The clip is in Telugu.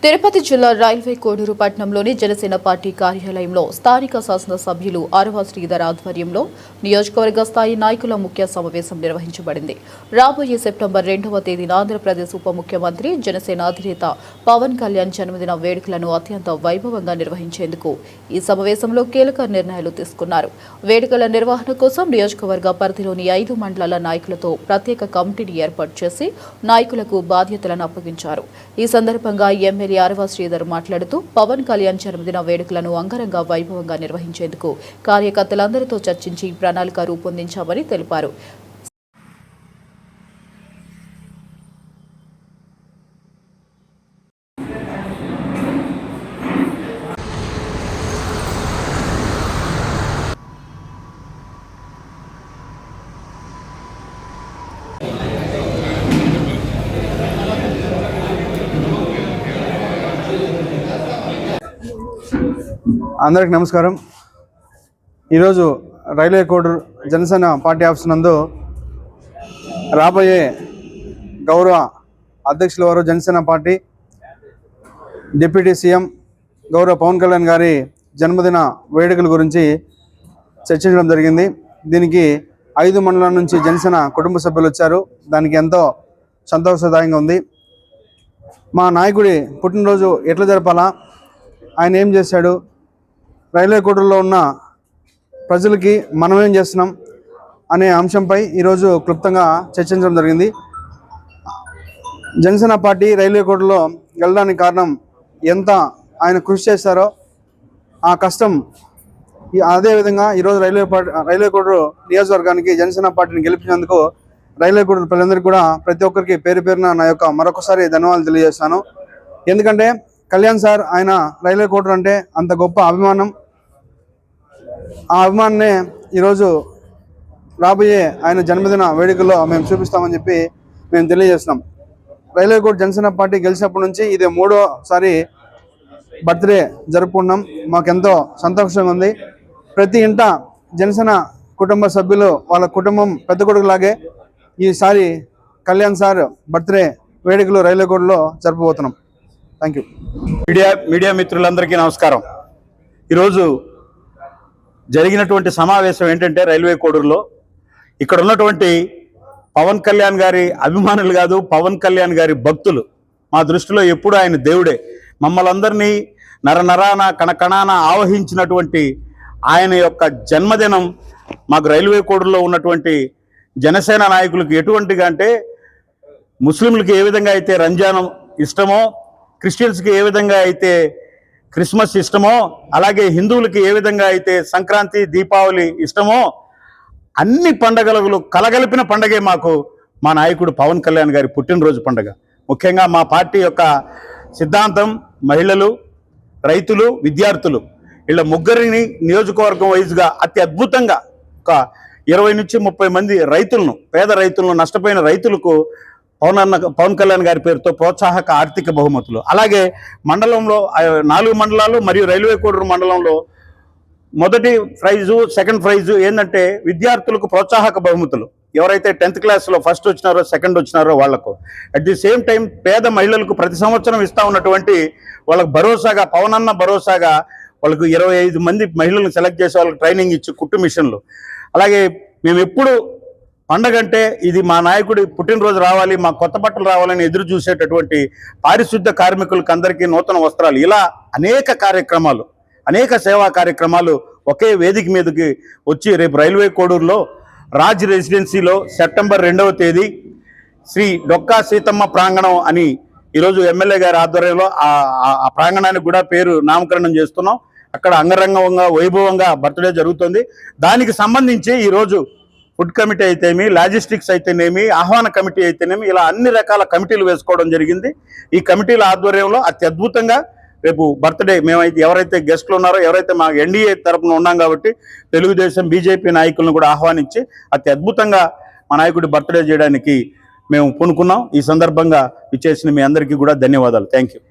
తిరుపతి జిల్లా రైల్వే కోడూరు పట్టణంలోని జనసేన పార్టీ కార్యాలయంలో స్థానిక శాసనసభ్యులు ఆరవ శ్రీధర్ ఆధ్వర్యంలో నియోజకవర్గ స్థాయి నాయకుల ముఖ్య సమావేశం నిర్వహించబడింది. రాబోయే సెప్టెంబర్ 2వ తేదీన ఆంధ్రప్రదేశ్ ఉప ముఖ్యమంత్రి జనసేన అధినేత పవన్ కళ్యాణ్ జన్మదిన వేడుకలను అత్యంత వైభవంగా నిర్వహించేందుకు ఈ సమావేశంలో కీలక నిర్ణయాలు తీసుకున్నారు. వేడుకల నిర్వహణ కోసం నియోజకవర్గ పరిధిలోని 5 మండలాల నాయకులతో ప్రత్యేక కమిటీని ఏర్పాటు చేసి నాయకులకు బాధ్యతలను అప్పగించారు. ఈ సందర్భంగా ఎమ్మెల్యే ఆరవ శ్రీధర్ మాట్లాడుతూ పవన్ కళ్యాణ్ జన్మదిన వేడుకలను అంగరంగ వైభవంగా నిర్వహించేందుకు కార్యకర్తలందరితో చర్చించి ప్రణాళిక రూపొందించామని తెలిపారు. అందరికి నమస్కారం. ఈరోజు railway Koduru Janasena party office నందు రాబోయే గౌరవ అధ్యక్షుల వారు జనసేన పార్టీ డిప్యూటీ సీఎం గౌరవ పవన్ కళ్యాణ్ గారి జన్మదిన వేడుకల గురించి చర్చించడం జరిగింది. దీనికి 5 మండలాల నుంచి జనసేన కుటుంబ సభ్యులు వచ్చారు. దానికి ఎంతో సంతోషదాయంగా ఉంది. మా నాయకుడి పుట్టినరోజు ఎట్లా జరపాలా, ఆయన ఏం చేశాడు, రైల్వే కోడూరులో ఉన్న ప్రజలకి మనం ఏం చేస్తున్నాం అనే అంశంపై ఈరోజు క్లుప్తంగా చర్చించడం జరిగింది. జనసేన పార్టీ రైల్వే కోడూరులో వెళ్ళడానికి కారణం ఎంత ఆయన కృషి చేస్తారో ఆ కష్టం. అదేవిధంగా ఈరోజు రైల్వే కోడూరు నియోజకవర్గానికి జనసేన పార్టీని గెలిపించినందుకు రైల్వే కోడూరు ప్రజలందరికీ కూడా ప్రతి ఒక్కరికి పేరు పేరున నా యొక్క మరొకసారి ధన్యవాదాలు తెలియజేస్తాను. ఎందుకంటే కళ్యాణ్ సార్ ఆయన రైల్వే కోడూరు అంటే అంత గొప్ప అభిమానం. ఆ అభిమానాన్ని ఈరోజు రాబోయే ఆయన జన్మదిన వేడుకల్లో మేము చూపిస్తామని చెప్పి మేము తెలియజేస్తున్నాం. రైల్వే కోడూరు జనసేన పార్టీ గెలిచినప్పటి నుంచి ఇది 3వసారి బర్త్డే జరుపుకున్నాం. మాకెంతో సంతోషంగా ఉంది. ప్రతి ఇంట జనసేన కుటుంబ సభ్యులు వాళ్ళ కుటుంబం పెద్ద కొడుకులాగే ఈసారి కళ్యాణ్ సార్ బర్త్డే వేడుకలు రైల్వే కోడూరులో జరపబోతున్నాం. Thank you. మీడియా మిత్రులందరికీ నమస్కారం. ఈరోజు జరిగినటువంటి సమావేశం ఏంటంటే రైల్వే కోడూరులో ఇక్కడ ఉన్నటువంటి పవన్ కళ్యాణ్ గారి అభిమానులు కాదు, పవన్ కళ్యాణ్ గారి భక్తులు. మా దృష్టిలో ఎప్పుడు ఆయన దేవుడే. మమ్మల్ని అందరినీ నరనరాన కణకణాన ఆవహించినటువంటి ఆయన యొక్క జన్మదినం మాకు రైల్వే కోడూరులో ఉన్నటువంటి జనసేన నాయకులకు ఎటువంటిగా అంటే, ముస్లింలకు ఏ విధంగా అయితే రంజాన్ ఇష్టమో, క్రిస్టియన్స్కి ఏ విధంగా అయితే క్రిస్మస్ ఇష్టమో, అలాగే హిందువులకి ఏ విధంగా అయితే సంక్రాంతి దీపావళి ఇష్టమో, అన్ని పండగలు కలగలిపిన పండగే మాకు మా నాయకుడు పవన్ కళ్యాణ్ గారి పుట్టినరోజు పండుగ. ముఖ్యంగా మా పార్టీ యొక్క సిద్ధాంతం మహిళలు, రైతులు, విద్యార్థులు వీళ్ళ ముగ్గురిని నియోజకవర్గం వైజ్గా అతి అద్భుతంగా ఒక 20 నుంచి 30 మంది రైతులను, పేద రైతులను, నష్టపోయిన రైతులకు పవన్ కళ్యాణ్ గారి పేరుతో ప్రోత్సాహక ఆర్థిక బహుమతులు, అలాగే మండలంలో 4 మండలాలు మరియు రైల్వే కోడూరు మండలంలో మొదటి ప్రైజు, సెకండ్ ప్రైజు ఏంటంటే విద్యార్థులకు ప్రోత్సాహక బహుమతులు. ఎవరైతే 10th క్లాస్లో ఫస్ట్ వచ్చినారో, సెకండ్ వచ్చినారో వాళ్లకు. అట్ ది సేమ్ టైం పేద మహిళలకు ప్రతి సంవత్సరం ఇస్తూ ఉన్నటువంటి వాళ్ళకు భరోసాగా, పవనన్న భరోసాగా వాళ్ళకు 25 మంది మహిళలను సెలెక్ట్ చేసి వాళ్ళకి ట్రైనింగ్ ఇచ్చి కుట్టు మిషన్లు. అలాగే మేము ఎప్పుడు పండగ అంటే ఇది మా నాయకుడి పుట్టినరోజు రావాలి, మా కొత్త బట్టలు రావాలని ఎదురు చూసేటటువంటి పారిశుద్ధ కార్మికులకు అందరికీ నూతన వస్త్రాలు, ఇలా అనేక కార్యక్రమాలు, అనేక సేవా కార్యక్రమాలు ఒకే వేదిక మీదకి వచ్చి రేపు రైల్వే కోడూరులో రాజ్ రెసిడెన్సీలో సెప్టెంబర్ 2వ తేదీ శ్రీ డొక్కా సీతమ్మ ప్రాంగణం అని ఈరోజు ఎమ్మెల్యే గారి ఆధ్వర్యంలో ఆ ప్రాంగణానికి కూడా పేరు నామకరణం చేస్తున్నాం. అక్కడ అంగరంగంగా వైభవంగా బర్త్డే జరుగుతుంది. దానికి సంబంధించి ఈరోజు ఫుడ్ కమిటీ అయితేనేమి, లాజిస్టిక్స్ అయితేనేమి, ఆహ్వాన కమిటీ అయితేనేమి, ఇలా అన్ని రకాల కమిటీలు వేసుకోవడం జరిగింది. ఈ కమిటీల ఆధ్వర్యంలో అత్యద్భుతంగా రేపు బర్త్డే మేమైతే ఎవరైతే గెస్టులు ఉన్నారో, ఎవరైతే మా ఎన్డీఏ తరఫున ఉన్నాం కాబట్టి తెలుగుదేశం, బీజేపీ నాయకులను కూడా ఆహ్వానించి అత్యద్భుతంగా మా నాయకుడి బర్త్డే చేయడానికి మేము పూనుకున్నాం. ఈ సందర్భంగా ఇచ్చేసిన మీ అందరికీ కూడా ధన్యవాదాలు. Thank you.